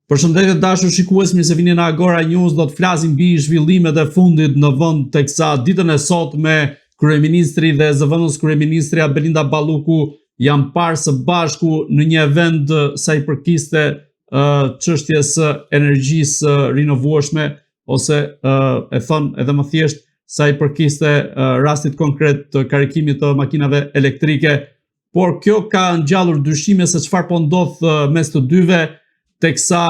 Përshëndetje dashur shikues, mirë se vini në Agora News. Do të flasim mbi zhvillimet e fundit në vend, teksa ditën e sotme kryeministri dhe zëvendës kryeministrja Belinda Balluku janë parë së bashku në një event sa i përkiste çështjes së energjisë rinovueshme, ose e thon edhe më thjesht sa i përkiste rastit konkret të karikimit të makinave elektrike. Por kjo ka ngjallur dyshime se çfarë po ndodh mes të dyve, teksa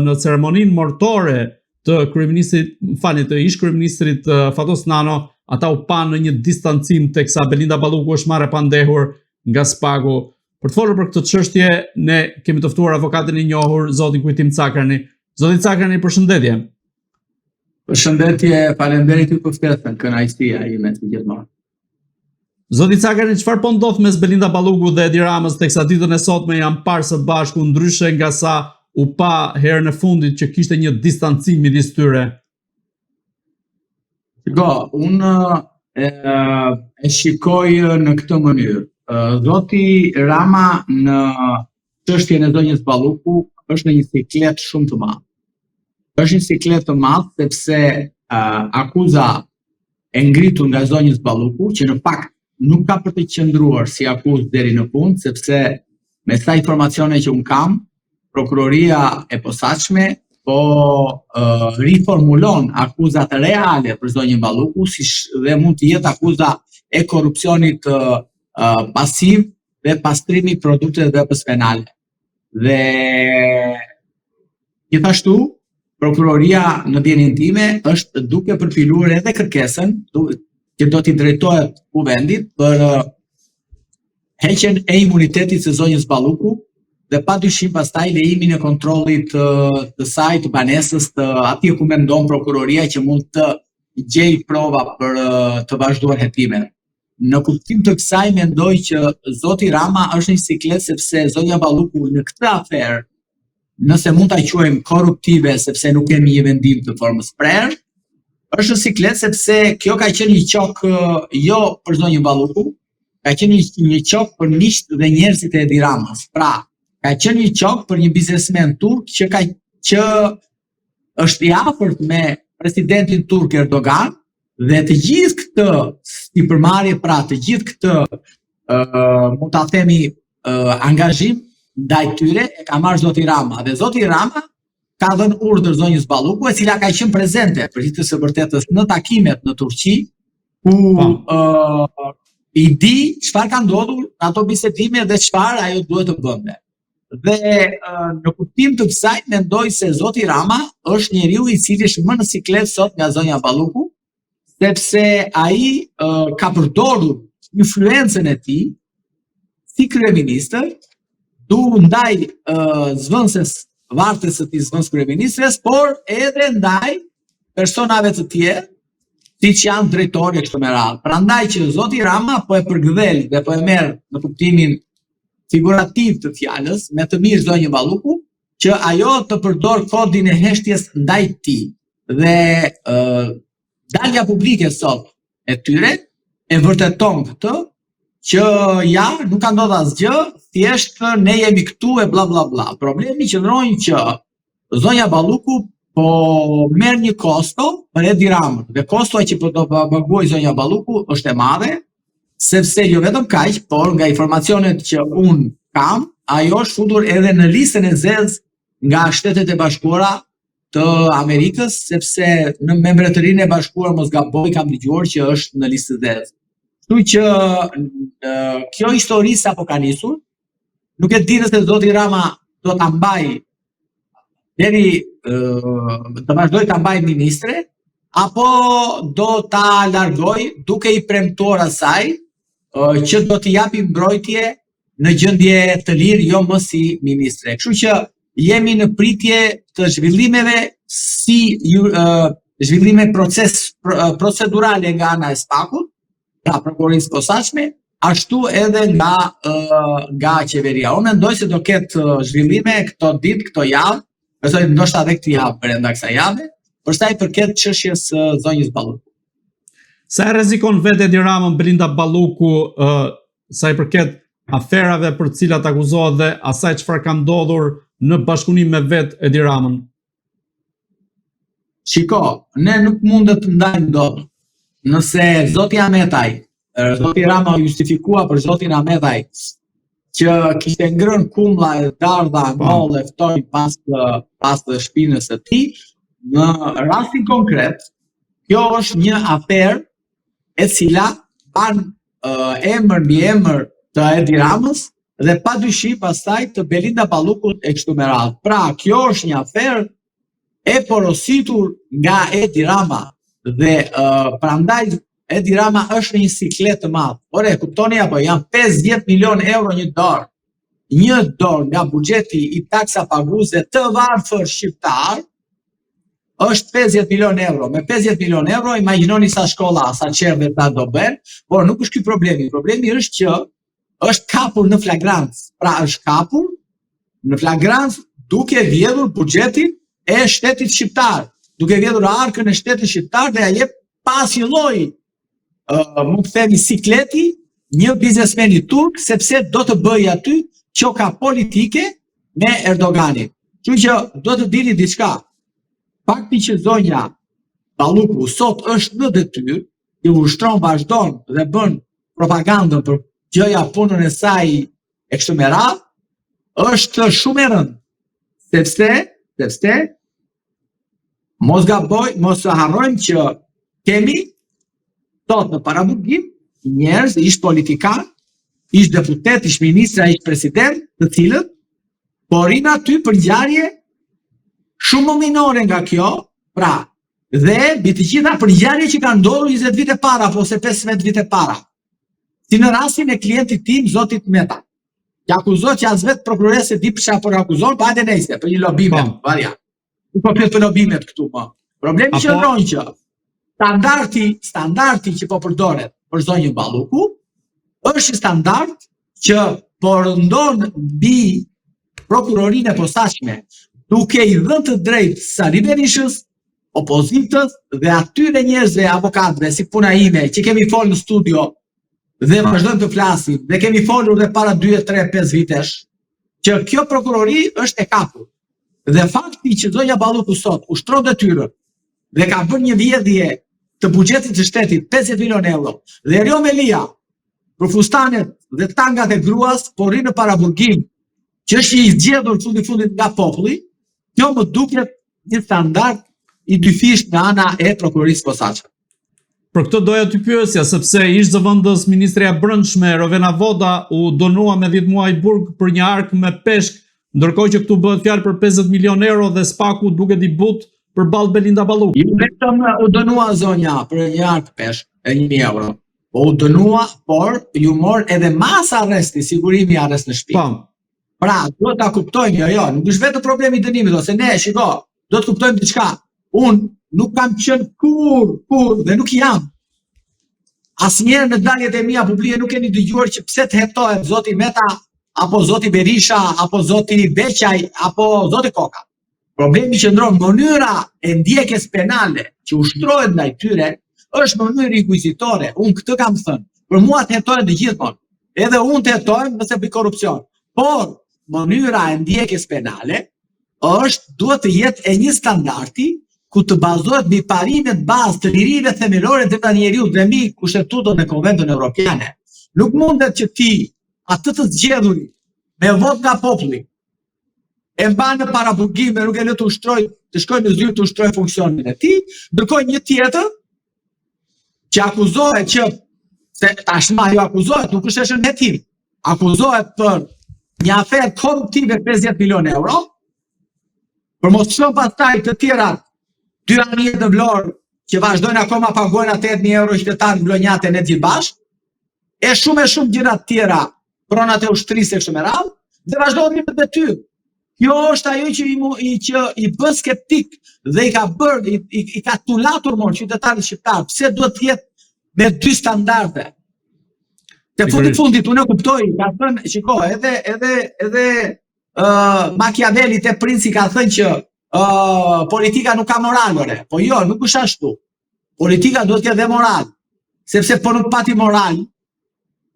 në ceremoninë martore të të ish kryeministrit Fatos Nano, ata u panë në një distancim, teksa Belinda Balluku është marrë pandehur nga spaku. Për të folur për këtë çështje, ne kemi të ftuar avokatin e njohur, zotin Kujtim Cakrani. Zoti Cakrani, përshëndetje. Përshëndetje, faleminderit ju për ftesën, kënaqësia ime gjithmonë. Zoti Cakrani, çfarë po ndodh mes Belinda Balluku dhe Edi Ramës, teksa ditën e sotme janë parë së bashku, ndryshe nga sa u pa herën e fundit që kishte një distancim midis tyre? Unë e shikoj në këtë mënyrë. Zoti Rama në çështjen e zonjës Balluku është në një siklet shumë të madh. Është një siklet të madh sepse akuza e ngritur nga zonjës Balluku, që në fakt nuk ka për të qëndruar si akuzë deri në fund, sepse me sa informacione që unë kam, prokuroria e posaçme po riformulon akuzat reale për zonjën Balluku, dhe mund të jetë akuza e korrupsionit pasiv dhe pastrimi produkteve dhe veprës penale. Dhe gjithashtu, prokuroria në dijenin time është duke përfiluar edhe kërkesën që do t'i drejtohet kuvendit për heqjen e imunitetit së zonjës Balluku dhe padyshim pastaj lejimin e kontrollit të saj, të banesës, të atij ku mendon prokuroria që mund të gjejë prova për të vazhduar hetimet. Në kuptim të kësaj mendoj që zoti Rama është një siklet, sepse zonja Balluku në këtë aferë, nëse mund ta quajmë korruptive, sepse nuk kemi një vendim të formës prerë, është një siklet sepse kjo ka qenë një qok jo për zonjën Balluku, ka qenë një qok për miqt dhe njerëzit e Edi Ramës. Pra, ka qenë një qok për një biznesmen turk që është i afërt me presidentin turk Erdogan, dhe të gjithë këtë sipërmarrje, pra të gjithë këtë mund ta themi angazhim ndaj tyre e ka marrë zoti Rama, dhe zoti Rama ka dhënë urdhër zonjës Balluku, e cila ka qenë prezente për të së vërtetës në takimet në Turqi, ku i di çfarë ka ndodhur në ato bisedime dhe çfarë ajo duhet të bënte. Dhe në kuptim të kësaj mendoj se zoti Rama është njeriu i cili është më në siklet sot nga zonja Balluku, sepse ai ka përdorur influencën e tij si kryeministër ndaj zvënses vartës së tij, zvënës kryeministres, por edhe ndaj personave të tjerë, siç janë drejtorë e kështu me radhë. Prandaj që zoti Rama po e përgdhel dhe po e merr në kuptimin figurativ të fjalës me të mirë zonjën Balluku, që ajo të përdor kodin e heshtjes ndaj tij. Dhe dalja publike sot e tyre e vërteton këtë, që ja, nuk ka ndodhur asgjë, thjesht ne jemi këtu e bla bla bla. Problemi qëndron që zonja Balluku po merr një kosto për Edi Ramën, dhe kostoja që po do paguaj zonja Balluku është e madhe, sepse jo vetëm kaq, por nga informacionet që un kam, ajo është futur edhe në listën e zezë nga Shtetet e Bashkuara të Amerikës, sepse në Mbretërinë e Bashkuar, mos gaboj, kam dëgjuar që është në listë zezë. Kështu që kjo histori sapo ka nisur, nuk e di nëse zoti Rama do ta mbaj deri të vazhdoj ta mbaj ministre, apo do ta largoj duke i premtuar asaj që do t'i japi mbrojtje në gjendje të lirë, jo më si ministre. Kështu që jemi në pritje të zhvillimeve, si zhvillime procedurale nga ana e spakut, pra prokurorisë posaçme, ashtu edhe nga qeveria. Unë mendoj se do ketë zhvillime këto ditë, këto javë, besoj ndoshta edhe këtë javë brenda kësaj jave, për sa i përket çështjes së zonjës Balluku. Sa e rrezikon vetë Edi Ramën Belinda Balluku sa i përket aferave për të cilat akuzohet dhe asaj çfarë ka ndodhur në bashkëpunim me vet Edi Ramën? Shiko, ne nuk mundet të ndajmë dot. Nëse zoti Ahmetaj, zoti Rama justifikua për zotin Ahmetaj që kishte ngrënë kumlla e dardha molle ftoi pas të shpinës së tij, në rastin konkret, kjo është një aferë e cila ban emër mbi emër të Edi Ramës dhe padyshim pastaj të Belinda Ballukut e kështu me radhë. Pra, kjo është një aferë e porositur nga Edi Rama dhe prandaj Edi Rama është një siklet të madh. Ore, kuptoni apo janë 50 milion euro një dorë. Një dorë nga buxheti i taksa paguesve të varfër shqiptar është 50 milion euro. Me 50 milion euro imagjinoni sa shkolla, sa çerdhe ta do bën, por nuk është ky problemi. Problemi është që është kapur në flagrancë. Pra është kapur në flagrancë duke vjedhur buxhetin e shtetit shqiptar, duke vjedhur arkën e shtetit shqiptar dhe ja jep pas një lloj mund të themi sikleti një biznesmeni turk, sepse do të bëj aty qoka politike me Erdoganin. Kështu që do të dini diçka. Fakti që zonja Balluku sot është në detyrë, që ushtron vazhdon dhe bën propagandën për gjëja punën e saj e kështu me radhë, është shumë e rëndë. Sepse mos harrojmë që kemi sot në paraburgim njerëz, ish politikan, ish deputet, ish ministra, ish president, të cilët porin aty për ngjarje shumë minore nga kjo, pra, dhe mbi të gjitha për ngjarje që kanë ndodhur 20 vite para ose 15 vite para. Si në rastin e klientit tim, zotit Meta, që akuzohet që as vetë prokuroresi di pse por akuzon, pa hajde nejse, për një lobime, varja. Nuk po plet për lobimet këtu, po. Problemi që ndron që standardi që po përdoret për zonjën Balluku është standard që po rëndon mbi prokurorinë e posaçme, duke i dhënë të drejtë Sali Berishës, opozitës dhe atyre njerëzve avokatëve si puna ime që kemi folur në studio dhe vazhdojmë të flasim dhe kemi folur dhe para 2, 3, 5 vitesh që kjo prokurori është e kapur. Dhe fakti që zonja Balluku sot ushtron detyrën dhe ka bërë një vjedhje të buxhetit të shtetit 50 milion euro dhe Rio Melia për fustanet dhe tangat e gruas po rri në paraburgim që është i zgjedhur fundit nga populli, kjo më duket një standard i dyfisht nga ana e prokurorisë posaçme. Për këtë doja të pyesja, sepse ish zëvendës ministrja e Brendshme Rovena Voda u donua me 10 muaj burg për një ark me peshk, ndërkohë që këtu bëhet fjalë për 50 milion euro dhe spaku duket i but përballë Belinda Balluku. Jo vetëm u dënua zonja për një ark peshk e 1.000 euro. Po u dënua, por ju mor edhe mas arresti, sigurimi arrest në shtëpi. Pra, do ta kuptojmë, jo, nuk është vetëm problemi i dënimit, ose ne, shiko, do të kuptojmë diçka. Unë nuk kam qenë kur dhe nuk jam. Asnjëherë në daljet e mia publike nuk keni dëgjuar që pse të hetohet zoti Meta, apo zoti Berisha, apo zoti Beqaj, apo zoti Koka. Problemi që ndron mënyra e ndjekjes penale që ushtrohet ndaj tyre është mënyrë inkuizitore. Unë këtë kam thënë. Për mua të hetohen të gjithmonë. Edhe unë të hetohem nëse bëj korrupsion. Por mënyra e ndjekjes penale duhet të jetë e një standardi ku të bazohet mbi parimet bazë të lirive themelore të njeriut dhe mbi kushtetutën e Konventën Evropiane. Nuk mundet që ti atë të zgjedhurin me vot nga populli e mban në paraburgim e nuk e lë të ushtroj, të shkojë në zyrë të ushtroj funksionin e tij, ndërkohë një tjetër që akuzohet që tashmë ajo akuzohet, nuk është në hetim, akuzohet për një aferë korruptive 50 milion euro, për mos çon pastaj të tjera 2 anije të Vlorë që vazhdojnë akoma pagojnë 8.000 euro qytetarë vlonjate në gjithë bashkë, e shumë gjëra të tjera pronat e ushtrisë e kështu me radhë, dhe vazhdojnë me detyrë. Kjo është ajo që i bën skeptik dhe i ka tulatur qytetarit shqiptar. Pse duhet të jetë me 2 standarde? Te fundit unë e kuptoj, ka thënë, shiko, edhe Machiavelli te Princi ka thënë që politika nuk ka moralore. Po jo, nuk është ashtu. Politika duhet të ketë dhe moral. Sepse po nuk pati moral,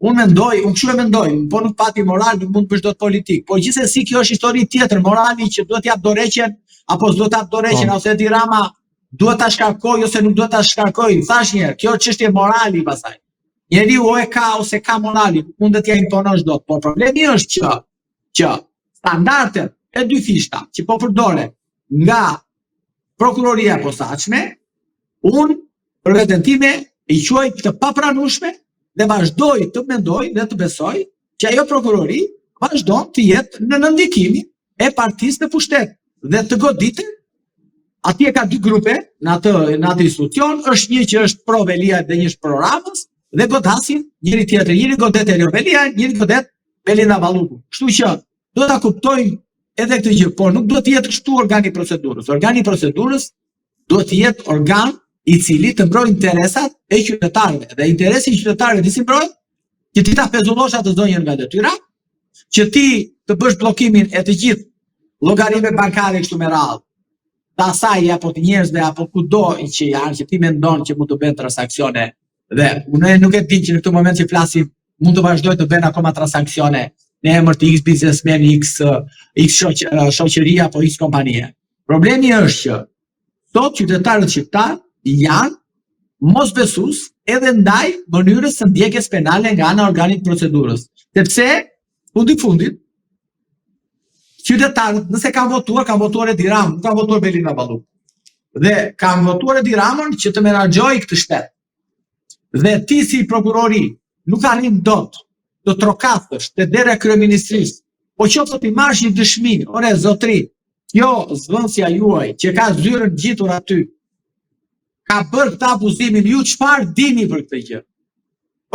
unë kështu e mendoj, po nuk pati moral, nuk mund të bësh dot politik, por gjithsesi kjo është histori tjetër, morali që duhet jap dorëheqjen apo s'duhet jap dorëheqjen, ose Edi Rama duhet ta shkarkoj ose nuk duhet ta shkarkoj. Thash një herë, kjo çështje morali pastaj. Njeriu o e ka ose ka morali, nuk mund të ja imponosh dot, por problemi është që standardet e dy fishta që po përdore nga prokuroria e posaçme, unë për veten time i quaj të papranueshme dhe vazhdoj të mendoj dhe të besoj që ajo prokurori vazhdon të jetë në ndikimin e partisë në pushtet dhe të goditet. Atje ka dy grupe në atë institucion, është një që është pro Velia dhe një është pro Ramës dhe godasin njëri tjetër, njëri godet Elio Velia, njëri godet Belinda Balluku. Kështu që do ta kuptojmë edhe këtë gjë, por nuk duhet të jetë kështu organi i procedurës. Organi i procedurës duhet të jetë organ i cili të mbrojë interesat e qytetarëve. Dhe interesi i qytetarëve si mbrojë? Që ti ta pezullosh atë zonjën nga detyra, që ti të bësh bllokimin e të gjithë llogarive bankare kështu me radhë, të asaj apo të njerëzve apo kudo që janë që ti mendon që mund të bëjnë transaksione. Dhe unë nuk e di që në këtë moment që flasim mund të vazhdoj të bëjnë akoma transaksione në emër të X biznesmen, X shoqëria apo X kompanie. Problemi është që sot qytetarët shqiptar janë mosbesues edhe ndaj mënyrës së ndjekjes penale nga ana e organit procedurës. Sepse fundit qytetarët nëse kanë votuar Edi Ramën, nuk kanë votuar Belinda Balluku. Dhe kanë votuar Edi Ramën që të menaxhojë këtë shtet. Dhe ti si prokurori nuk arrin dot të trokatësh te dera e kryeministrisë, po qoftë ti marrësh një dëshmi, ore zotri, kjo zvendësja juaj që ka zyrën gjitur aty, ka bërë këtë abuzimin, ju çfarë dini për këtë gjë?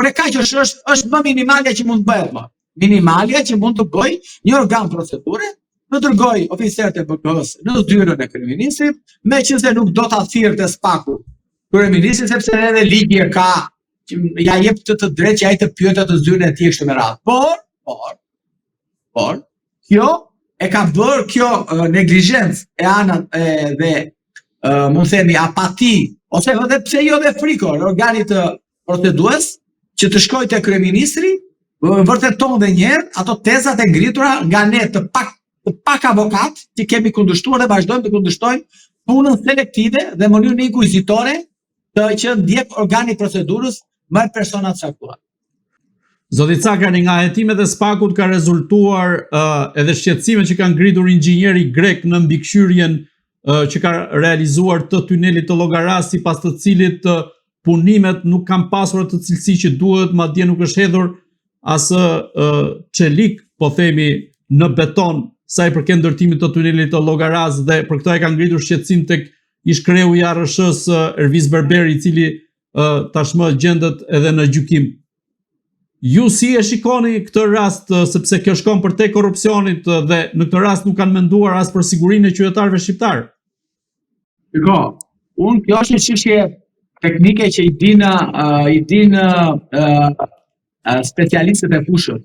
Ore kaq është më minimalja që mund të bëhet më. Minimalja që mund të bëj një organ procedure, në dërgoj oficerët e BK-s në zyrën e kryeministrit, meqense nuk do ta thirrte spaku kryeministri sepse edhe ligji e ka ja jep të drejtë që ai të pyetë të zyrën e tij kështu me radhë. Por kjo e ka bërë kjo neglizhencë e anët dhe mund themi apati ose edhe pse jo dhe frikor organit të procedues që të shkojë te kryeministri, vërteton dhe një herë ato tezat e ngritura nga ne të pak avokat që kemi kundërshtuar dhe vazhdojmë të kundërshtojmë punën selektive dhe mënyrën inkuizitore që ndjek organi i procedurës me persona të caktuar. Zoti Cakani, nga hetimet e spakut ka rezultuar edhe shqetësime që kanë ngritur inxhinieri grek në mbikëqyrjen që ka realizuar të tunelit të Llogaras, sipas të cilit punimet nuk kanë pasur atë cilësi që duhet, madje nuk është hedhur as çelik, po themi, në beton sa i përket ndërtimit të tunelit të Llogaras, dhe për këtë ai ka ngritur shqetësim tek ish-kreu i ARSH-s Ervis Berberi, i cili tashmë gjendet edhe në gjykim. Ju si e shikoni këtë rast, sepse kjo shkon për te korrupsionit dhe në këtë rast nuk kanë menduar as për sigurinë e qytetarëve shqiptar? Kjo është një çështje teknike që i dinë specialistët e fushës.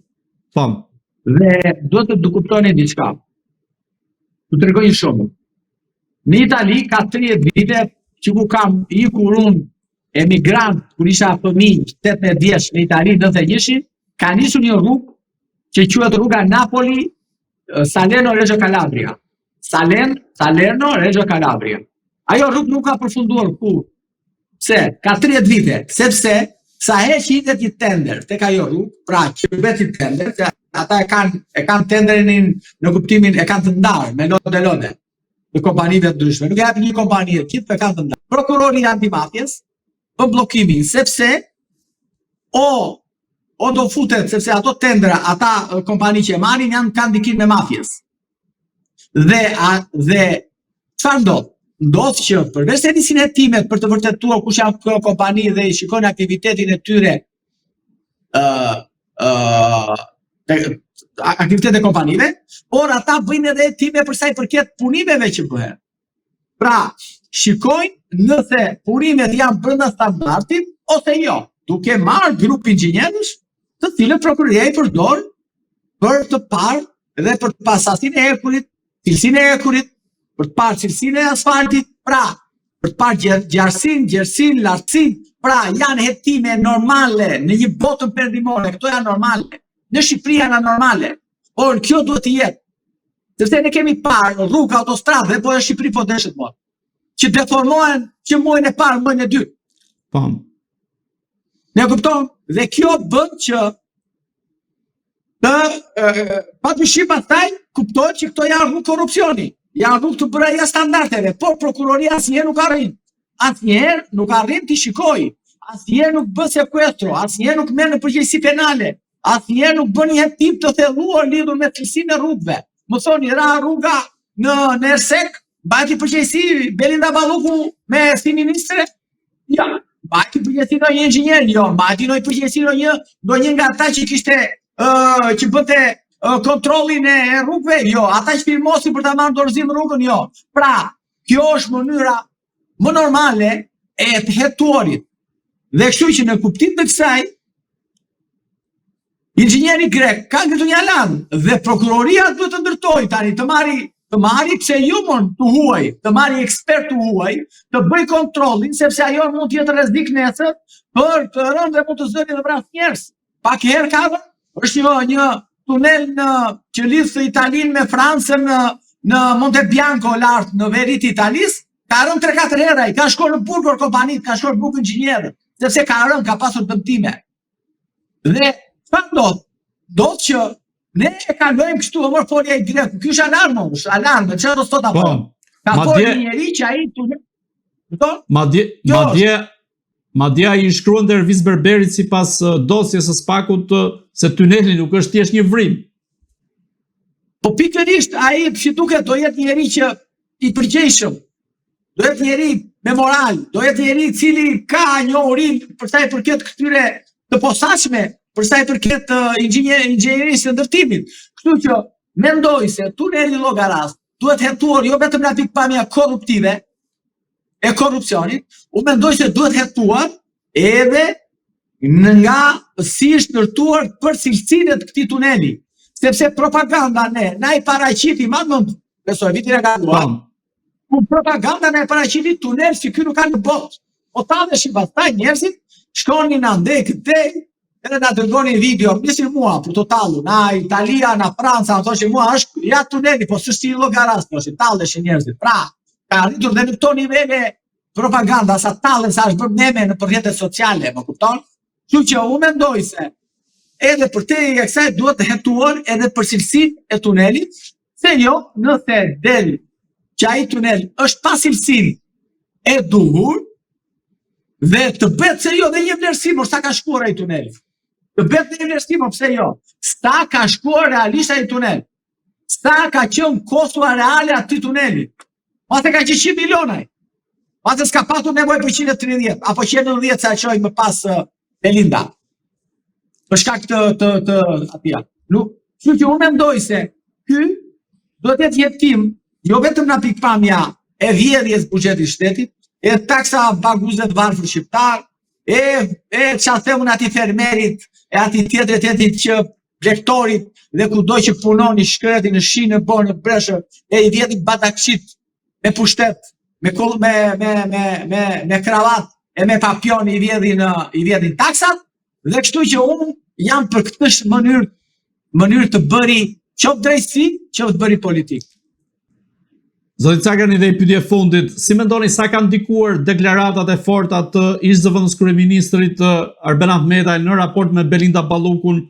Dhe duhet të kuptoni diçka. Tu tregoj një shembull. Në Itali ka 30 vite që ku kam ikur unë emigrant, kur isha fëmijë 18 vjeç në Itali 91, ka nisur një rrugë që quhet rruga Napoli Salerno Reggio Calabria. Salerno Reggio Calabria. Ajo rrugë nuk ka përfunduar kurrë. Pse? Ka 30 vite, sepse sa herë që hitet një tender tek ajo rrugë, pra që bëhet një tender, ata e kanë tenderin në kuptimin e kanë të ndarë me lode në kompanive të ndryshme. Nuk e japin një kompani e tjetër, kanë të ndarë. Prokurori antimafjes për bllokimin, sepse o do futet, sepse ato tendera, ata kompani që e marrin kanë ndikim me mafjes. Dhe çfarë ndodh? Ndodh që përveç se nisin hetimet për të vërtetuar kush janë këto kompani dhe i shikojnë aktivitetin e tyre, aktivitetet e kompanive, por ata bëjnë edhe hetime për sa i përket punimeve që bëhen. Pra, shikojnë nëse punimet janë brenda standardit ose jo, duke marrë grup inxhinierësh të cilët prokuroria i përdor për të parë dhe për të pasur sasinë e ekurit, cilësinë e ekurit, për të parë cilësinë e asfaltit, pra për të parë gjerësinë, lartësinë, Pra, janë hetime normale në një botën perëndimore, këto janë normale. Në Shqipëri janë anormale. Por kjo duhet të jetë. Sepse ne kemi parë rrugë, autostradë, po në Shqipëri po deshet më. Që deformohen që muajin e parë, muajin e dytë. Po. Ne kupton? Dhe kjo bën që padyshim pastaj kuptohet që këto janë rrugë korrupsioni, janë rrugë të bërja standardeve, por prokuroria asnjëherë nuk arrin. Asnjëherë nuk arrin të shikojë, asnjëherë nuk bën sekuestro, asnjëherë nuk merr në përgjegjësi penale, asnjëherë nuk bën një hetim të thelluar lidhur me cilësinë e rrugëve. Më thoni, ra rruga në Ersek, mbajti përgjegjësi Belinda Balluku me si ministre? Ja, mbajti përgjegjësi ndonjë inxhinier? Jo, mbajti ndonjë përgjegjësi ndonjë nga ata që kishte që bëte kontrollin e rrugëve? Jo, ata që firmosin për ta marrë dorëzim rrugën? Jo. Pra, kjo është mënyra më normale e të hetuarit. Dhe kështu që në kuptim të kësaj, inxhinieri grek ka ngritur një alarm dhe prokuroria duhet të ndërtojë tani të marri pse jumon të huaj, të marri ekspert të huaj, të bëj kontrollin sepse ajo mund të jetë rrezik nesër për të rënë dhe mund të zëri dhe vrasë njerëz. Pak herë ka është një tunel që lidh Italinë me Francën në Monte Bianco lart në veri të Italisë, ka rënë 3-4 herë, ka shkuar në burgor kompanit, ka shkuar në bukë inxhinierë, sepse ka pasur dëmtime. Dhe çfarë ndodh? Ndodh që ne e kalojmë kështu amor folja i greku. Ky është alarm, çfarë do thot apo? Ka folë një njerëz që ai Madje ai shkruan te Ervis Berberit sipas dosjes së Spakut se tuneli nuk është thjesht një vrim. Po pikërisht ai si duket do jetë një njerëz që i përgjegjshëm. Do jetë njeri me moral, do jetë njeri i cili ka njohurin për sa i përket këtyre të posaçme, për sa i përket inxhinierisë së ndërtimit. Kështu që mendoj se tuneli Llogaras duhet hetuar jo vetëm nga pikpamja korruptive e korrupsionit, unë mendoj se duhet hetuar edhe nga si është ndërtuar për cilësinë të këtij tuneli, sepse propaganda na i paraqiti besoj vitin e kaluar. Propaganda në e paraqiti tunel që ky nuk ka në botë. O taleshin pastaj njerëzit shkonin në andej këtej, edhe na dërgonin video, nisin mua për totalu, na Italia, na Franca, në thoshin mua është ja tuneli, po s'është si Llogaras, thoshin, taleshin njerëzit. Pra, ka arritur dhe në këto nivele propaganda, sa tallen sa është bërë meme në rrjetet sociale, më kupton? Kështu që unë mendoj se edhe për te e kësaj duhet të hetuar edhe për cilësinë e tunelit, se jo nëse del që ai tunel është pa cilësinë e duhur dhe të bëhet se jo dhe një vlerësim sa ka shkuar ai tunel. Të bëhet një vlerësim pse jo. Sa ka shkuar realisht ai tunel. Sa ka qenë kosto reale atij tuneli. Ose ka qenë 100 milionaj. Ose s'ka patur nevojë për 130 apo 190 sa çoj më pas Belinda. Për shkak të atij. Kështu që unë mendoj se ky do të jetë jetim jo vetëm nga pikpamja e vjedhjes buxhetit shtetit, e taksa baguzet varfër shqiptar, e çfarë themun atij fermerit, e atij tjetrit që blektorit dhe kudo që punon i shkreti në shi, në borë, në breshë, e i vjedhin batakçit me pushtet, me kravat, e me papion i vjedhin taksat, dhe kështu që unë jam për këtë mënyrë të bëri qoftë drejtësi, qoftë bëri politikë. Zoti Cakani, dhe i pyetje fundit, si mendoni sa kanë ndikuar deklaratat e forta të ish-zëvendës kryeministrit Arben Ahmetaj në raport me Belinda Ballukun,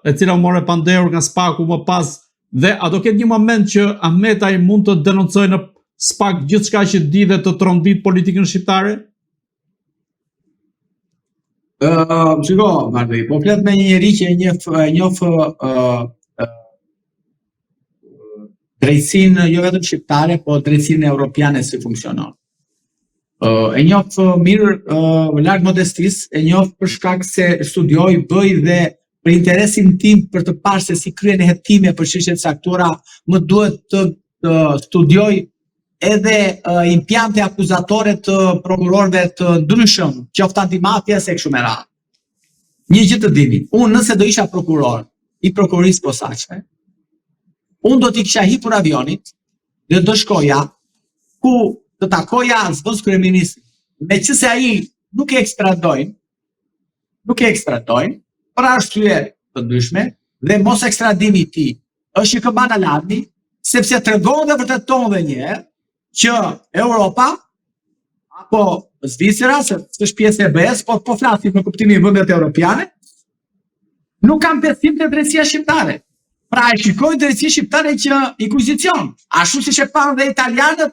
e cila u morë pandehur nga Spaku më pas, dhe a do ketë një moment që Ahmetaj mund të denoncojë në Spak gjithçka që di dhe të trondit politikën shqiptare? Shiko, Marvi, po flet me një njerëz që e njeh drejtësinë jo vetëm shqiptare, po drejtësinë europiane si funksionon. E njoh mirë larg modestisë, e njoh për shkak se studioj, bëj dhe për interesin tim për të parë se si kryen hetime për çështje të caktuara, më duhet të studioj edhe impiante akuzatore të prokurorëve të ndryshëm, qoftë antimafia se kështu me radhë. Një gjë të dini, unë nëse do isha prokuror i prokurorisë posaçme, unë do t'i kisha hipur avionit dhe do shkoja ku të takoja zëvendës kryeministrit. Meqense ai nuk e ekstradojnë për arsye të ndryshme dhe mos ekstradimi i tij është një këmbën alarmi, sepse tregon dhe vërteton edhe një herë që Europa apo Zvicera, se është pjesë e BE-s, po flasim në kuptimin e vendet europiane, nuk kanë besim te drejtësia shqiptare. Pra e shikojnë drejtësia shqiptare që inkvizicion, ashtu siç e panë dhe italianët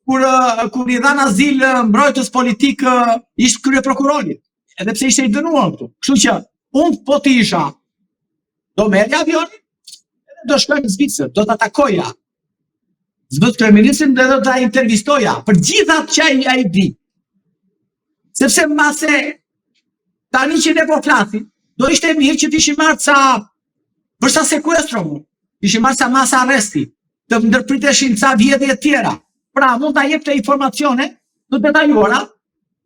kur i dhan azil mbrojtës politik ish kryeprokurori, edhe pse ishte i dënuar këtu. Kështu që unë po të isha do merrja avionin, edhe do shkoj në Zvicër, do ta takoja zëvendës kryeministrin dhe do ta intervistoja për gjithat që ai di. Sepse mbase tani që ne po flasim, do ishte mirë që t'ishim marrë për sa sekuestro mund, ishim marrë sa masa arresti, të ndërpriteshin ca vjedhje tjera. Pra mund ta jep të informacione të detajuara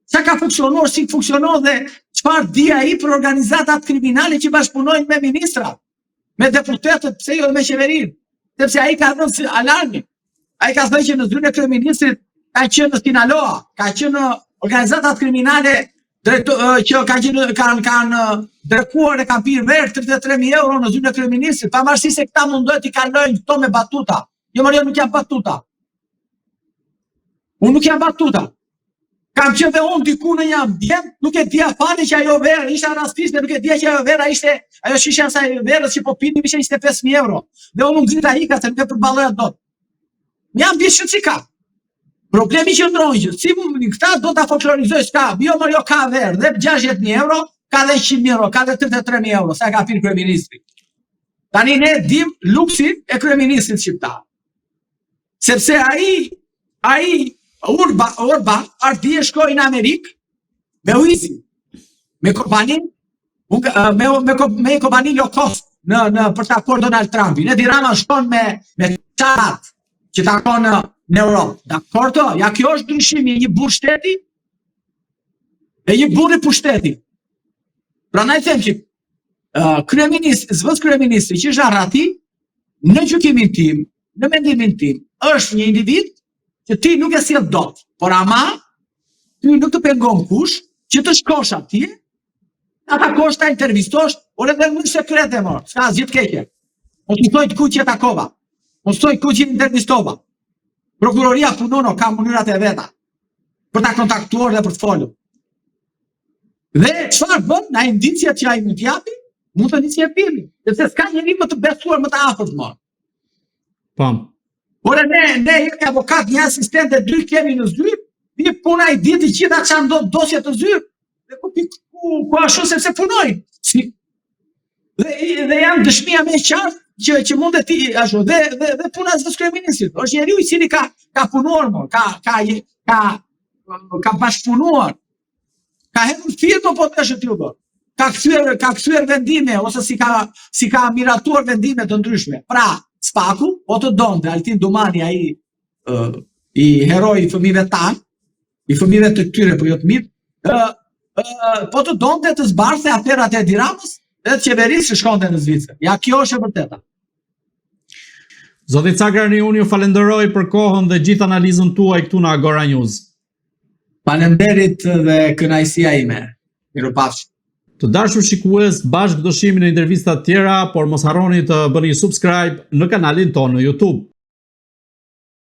sa ka funksionuar, si funksionon dhe çfarë di ai për organizatat kriminale që bashkëpunojnë me ministrat, me deputetët, pse jo me qeverinë, sepse ai ka dhënë alarmin. Ai ka thënë që në zyrën e kryeministrit ka qenë në Sinaloa, ka qenë organizatat kriminale që kanë dërkuar e kanë pirë verë 33.000 euro në zyrën e kryeministrit, pavarësisht se këta mundohet t'i kalojnë këto me batuta. Jo, nuk jam batuta. Unë nuk jam batuta. Kam qenë dhe unë diku në një ambient, nuk e dija fare që ajo verë ishte rastiste, nuk e dija që ajo vera ishte, ajo shisha sa verës që po pinim ishte 25.000 euro. Dhe unë ngrita ika se nuk e përballoja dot. Jam vishë që ka. Problemi që ndronjë që si këta do ta folklorizoj s'ka, jo ka verë, dhe 60.000 euro, ka dhe 100.000 euro, ka dhe 33.000 euro, sa ka pirë kryeministri. Tani ne dim luksin e kryeministrit shqiptar. Sepse ai Orban ardhi e shkoi në Amerikë me Uizi, me kompani low cost për ta takuar Donald Trumpin. Edi Rama shkon me çarat që takon në Europë. Dakor, ja kjo është ndryshimi i një burr shteti e një burri pushteti. Prandaj them që zëvendës kryeministri që është Arrati, në gjykimin tim, në mendimin tim, është një individ që ti nuk e sjell dot, por ama ti nuk të pengon kush që të shkosh atje, ta takosh, ta intervistosh, por edhe në sekrete mor, s'ka asgjë të keqe. Mos më thoj ku që takova, mos thoj ku që intervistova. Prokuroria punon, ka mënyrat e veta për ta kontaktuar dhe për të folur. Dhe çfarë bën, na indiciat që ai mund t'japi, mund të nisë pirmi, sepse s'ka njeri më të besuar më të afërt më. Pam. Por ne jemi avokat, një asistent e 2 kemi në zyrë, një puna i ditë gjitha që ndodh dosje të zyrë, dhe ku ashtu sepse punojnë. Dhe janë dëshmia me qartë që mund të ti ashtu, dhe puna e zëvendës kryeministrit. Është njeriu i cili ka punuar, ka bashkëpunuar, ka hedhur firmë po të është tillë. Ka kthyer vendime ose si ka miratuar vendime të ndryshme. Pra, Spaku, po të donte Altin Dumani, ai i heroi i fëmijëve tanë, i fëmijëve të këtyre po jo të mirë, po të donte të zbardhte aferat e Edi Ramës dhe të qeverisë që shkonte në Zvicër. Ja, kjo është e vërteta. Zoti Cakarni, unë ju falenderoj për kohën dhe gjithë analizën tuaj këtu në Agora News. Faleminderit dhe kënaqësia ime. Mirupafshim. Të dashur shikues, bashkë do shihemi në intervista të tjera, por mos harroni të bëni subscribe në kanalin tonë në YouTube.